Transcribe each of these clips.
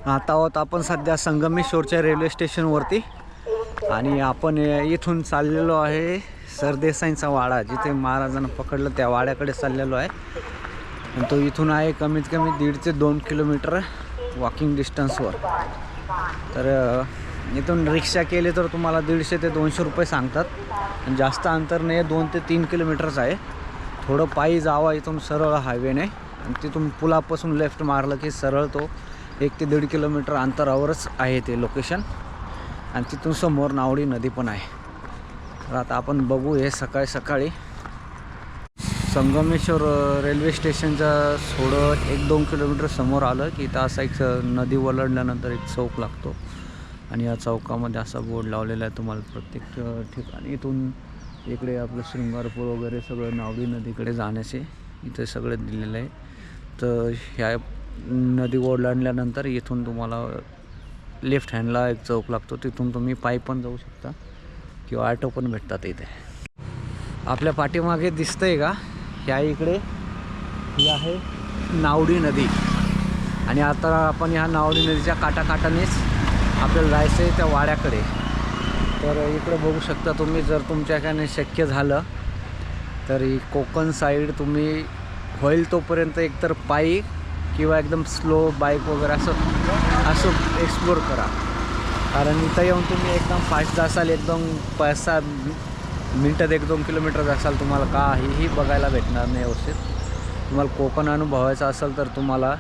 आता आहोत आपण सध्या संगमेश्वरच्या रेल्वे स्टेशनवरती आणि आपण इथून चाललेलो आहे सरदेसाईंचा वाडा, जिथे महाराजांना पकडलं त्या वाड्याकडे चाललेलो आहे. आणि तो इथून आहे कमीत कमी 1.5 ते 2 किलोमीटर वॉकिंग डिस्टन्सवर. तर इथून रिक्षा केली तर तुम्हाला 150 ते 200 रुपये सांगतात. आणि जास्त अंतर नाही, 2 ते 3 किलोमीटरच आहे. थोडं पायी जावा इथून सरळ हायवेने, आणि तिथून पुलापासून लेफ्ट मारलं की सरळ तो 1 ते 1.5 किलोमीटर अंतरावरच आहे ते लोकेशन. आणि तिथून समोर नावडी नदी पण आहे. तर आता आपण बघू हे सकाळी सकाळी संगमेश्वर रेल्वे स्टेशनच्या थोडं 1-2 किलोमीटर समोर आलं की इथं असा एक नदी ओलांडल्यानंतर एक चौक लागतो. आणि या चौकामध्ये असा बोर्ड लावलेला आहे तुम्हाला प्रत्येक ठिकाणी. इथून इकडे आपलं शृंगारपूर वगैरे सगळं नावडी नदीकडे जाण्याचे इथे सगळं दिलेलं आहे. तर ह्या नदी ओलांडल्यानंतर इथून तुम्हाला लेफ्ट हँडला एक चौक लागतो, तिथून तुम्ही पायी पण जाऊ शकता किंवा ऑटो पण भेटतात इथे. आपल्या पाठीमागे दिसतंय का, ह्या इकडे ही आहे नावडी नदी. आणि आता आपण ह्या नावडी नदीच्या काठाकाठानेच आपल्याला जायचं आहे त्या वाड्याकडे. तर इकडे बघू शकता तुम्ही, जर तुमच्याकडे शक्य झालं तर ही कोकण साईड तुम्ही होईल तोपर्यंत एकतर पायी किंवा एकदम स्लो बाईक वगैरे असं एक्सप्लोर करा. कारण इथं येऊन तुम्ही एकदम फास्ट जासाल, एकदम 5-6 मिनटात 1-2 किलोमीटर जासाल, तुम्हाला काहीही बघायला भेटणार नाही व्यवस्थित. तुम्हाला कोकण अनुभवायचा असेल तर तुम्हाला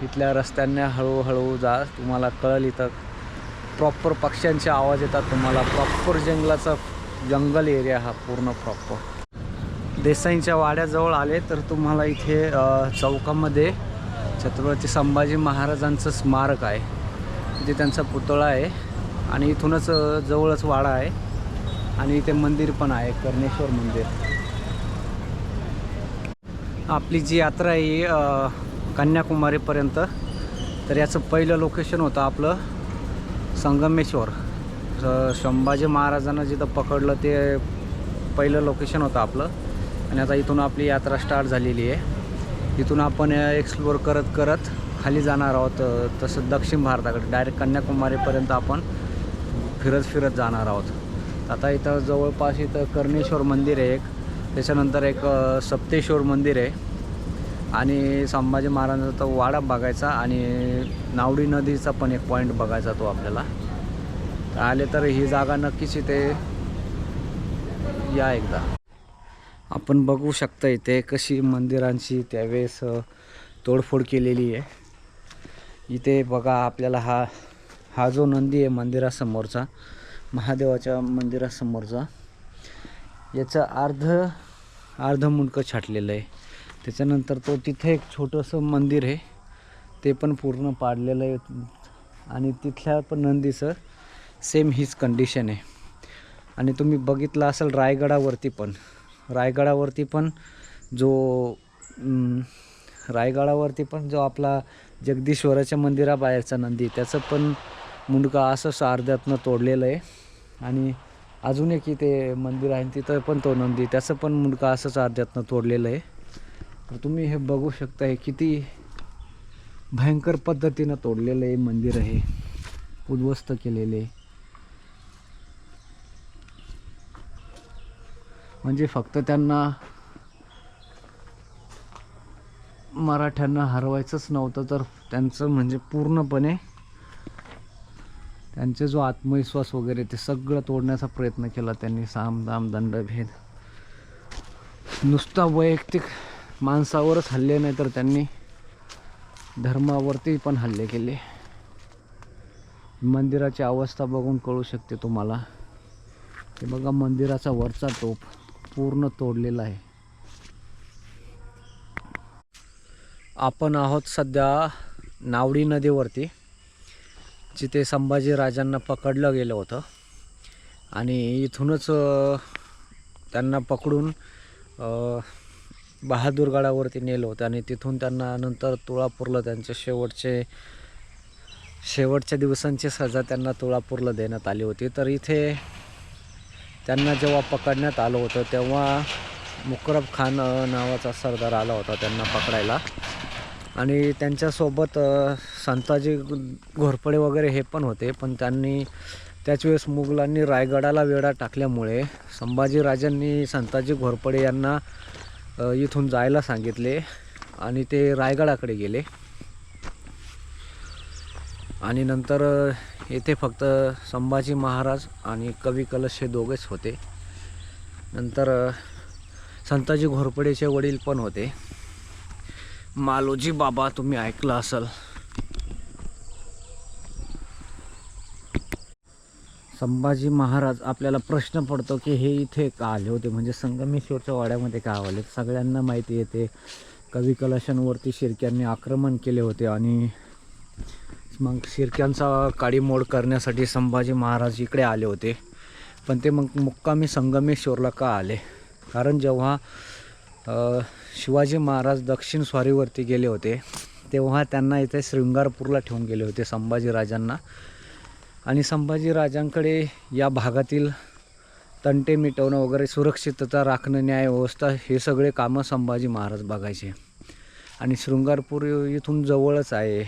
इथल्या रस्त्यांनी हळूहळू जा, तुम्हाला कळेल. इथं प्रॉपर पक्ष्यांचे आवाज येतात तुम्हाला, प्रॉपर जंगल एरिया हा पूर्ण प्रॉपर. देसाईंच्या वाड्याजवळ आले तर तुम्हाला इथे चौकामध्ये छत्रपती संभाजी महाराजांचं स्मारक आहे, तिथे त्यांचा पुतळा आहे. आणि इथूनच जवळच वाडा आहे. आणि इथे मंदिर पण आहे, कर्णेश्वर मंदिर. आपली जी यात्रा आहे कन्याकुमारीपर्यंत, तर याचं पहिलं लोकेशन होतं आपलं संगमेश्वर. संभाजी महाराजांना जिथं पकडलं ते पहिलं लोकेशन होतं आपलं. आणि आता इथून आपली यात्रा स्टार्ट झालेली आहे. इथून आपण एक्सप्लोर करत करत खाली जाणार आहोत, तसं दक्षिण भारताकडे डायरेक्ट कन्याकुमारीपर्यंत आपण फिरत जाणार आहोत. आता इथं जवळपास इथं कर्णेश्वर मंदिर आहे एक, त्याच्यानंतर एक सप्तेश्वर मंदिर आहे, आणि संभाजी महाराजांचा वाडा बघायचा, आणि नावडी नदीचा पण एक पॉईंट बघायचा तो आपल्याला. आले तर ही जागा नक्कीच इथे या एकदा. आपण बघू शकता इथे कशी मंदिरांची त्यावेळेस तोडफोड केलेली आहे. इथे बघा आपल्याला हा जो नंदी आहे मंदिरासमोरचा, महादेवाच्या मंदिरासमोरचा, याचं अर्ध मुंडकं छाटलेलं आहे. त्याच्यानंतर तो तिथे एक छोटंसं मंदिर आहे, ते पण पूर्ण पाडलेलं आहे. आणि तिथल्या पण नंदीचं सेम हीच कंडिशन आहे. आणि तुम्ही बघितलं असेल रायगडावरती पण जो आपला जगदीश्वराच्या मंदिराबाहेरचा नंदी, त्याचं पण मुंडका असंच अर्ध्यातनं तोडलेलं आहे. आणि अजून एक इथे मंदिर आहे, तिथं पण तो नंदी, त्याचं पण मुंडका असंच अर्ध्यातनं तोडलेलं आहे. तर तुम्ही हे बघू शकता, हे किती भयंकर पद्धतीनं तोडलेलं आहे मंदिर, हे उद्ध्वस्त केलेले. म्हणजे फक्त त्यांना मराठ्यांना हरवायचंच नव्हतं, तर त्यांचं म्हणजे पूर्णपणे त्यांचे जो आत्मविश्वास वगैरे ते सगळं तोडण्याचा प्रयत्न केला त्यांनी. साम दाम दंडभेद, नुसता वैयक्तिक माणसावरच हल्ले नाही, तर त्यांनी धर्मावरती पण हल्ले केले. मंदिराची अवस्था बघून कळू शकते तुम्हाला. हे बघा, मंदिराचा वरचा टोप पूर्ण तोडलेला आहे. आपण आहोत सध्या नावडी नदीवरती, जिथे संभाजी राजांना पकडलं गेलं होतं. आणि इथूनच त्यांना पकडून बहादूरगडावरती नेलं होतं. आणि तिथून त्यांना नंतर तुळापूरला त्यांचे शेवटच्या दिवसांची सजा त्यांना तुळापूरला देण्यात आली होती. तर इथे त्यांना जेव्हा पकडण्यात आलं होतं तेव्हा मुकरब खान नावाचा सरदार आला होता त्यांना पकडायला. आणि त्यांच्यासोबत संताजी घोरपडे वगैरे हे पण होते, पण त्यांनी त्याच वेळेस मुघलांनी रायगडाला वेढा टाकल्यामुळे संभाजीराजांनी संताजी घोरपडे यांना इथून जायला सांगितले आणि ते रायगडाकडे गेले. आणि नंतर येथे फक्त संभाजी महाराज आणि कवी कलश हे दोघेच होते. नंतर संताजी घोरपडेचे वडील पण होते, मालोजी बाबा, तुम्ही ऐकलं असाल. संभाजी महाराज, आपल्याला प्रश्न पडतो की हे इथे का आले होते, म्हणजे संगमेश्वरच्या वाड्यामध्ये का आले. सगळ्यांना माहिती येते कवी कलशांवरती शिर्क्यांनी आक्रमण केले होते आणि मग शिर्क्यांचा काडीमोड करण्यासाठी संभाजी महाराज इकडे आले होते. पण ते मग मुक्कामी संगमेश्वरला का आले, कारण जेव्हा शिवाजी महाराज दक्षिण स्वारीवरती गेले होते तेव्हा त्यांना इथे शृंगारपूरला ठेवून गेले होते संभाजीराजांना. आणि संभाजीराजांकडे या भागातील तंटे मिटवणं वगैरे, सुरक्षितता राखणं, न्यायव्यवस्था हे सगळे कामं संभाजी महाराज बघायचे. आणि शृंगारपूर इथून जवळच आहे,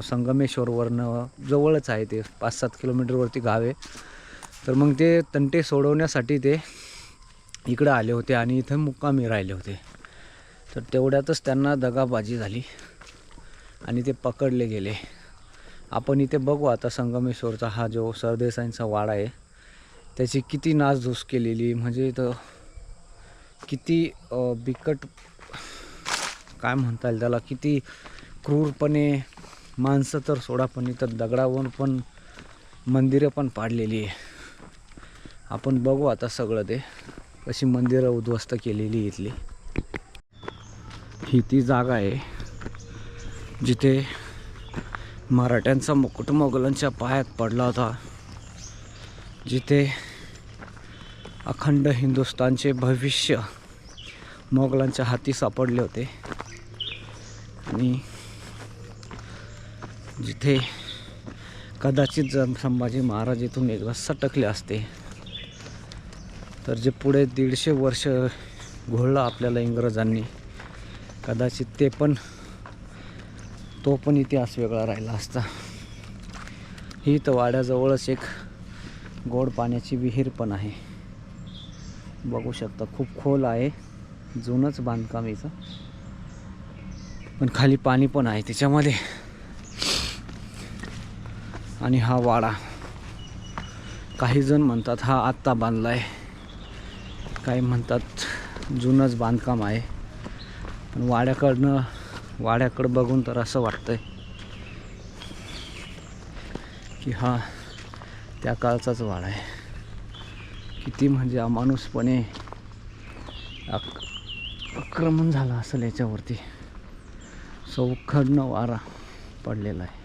संगमेश्वरवरनं जवळच आहे, ते 5-7 किलोमीटरवरती गाव आहे. तर मग ते तंटे सोडवण्यासाठी ते इकडं आले होते आणि इथं मुक्कामी राहिले होते. तर तेवढ्यातच त्यांना दगाबाजी झाली आणि ते पकडले गेले. आपण इथे बघू आता संगमेश्वरचा हा जो सरदेसाईंचा वाडा आहे त्याची किती नासधूस केलेली, म्हणजे इथं किती बिकट काय म्हणता येईल त्याला, किती क्रूरपणे, माणसं तर सोडा पण इथं दगडावर पण मंदिरं पण पाडलेली आहे. आपण बघू आता सगळं ते कशी मंदिरं उद्ध्वस्त केलेली इथली. ही ती जागा आहे जिथे मराठ्यांचा मुकुट मोगलांच्या पायात पडला होता, जिथे अखंड हिंदुस्थानचे भविष्य मोगलांच्या हाती सापडले होते आणि जिथे कदाचित जर संभाजी महाराज इथून एकदा सटकले असते तर जे पुढे 150 वर्ष घोळलं आपल्याला इंग्रजांनी, कदाचित तो पण इतिहास वेगळा राहिला असता. ही तर वाड्याजवळच एक गोड पाण्याची विहीर पण आहे, बघू शकता. खूप खोल आहे, जुनंच बांधकाम इथं, पण खाली पाणी पण आहे त्याच्यामध्ये. आणि हा वाडा काही जण म्हणतात हा आत्ता बांधलाय, काही म्हणतात जुनंच बांधकाम आहे. पण वाड्याकडं बघून तर असं वाटतंय की हा त्या काळचाच वाडा आहे. किती म्हणजे अमानुषपणे आक्रमण झालं असेल याच्यावरती. सौखंड वारा पडलेला आहे.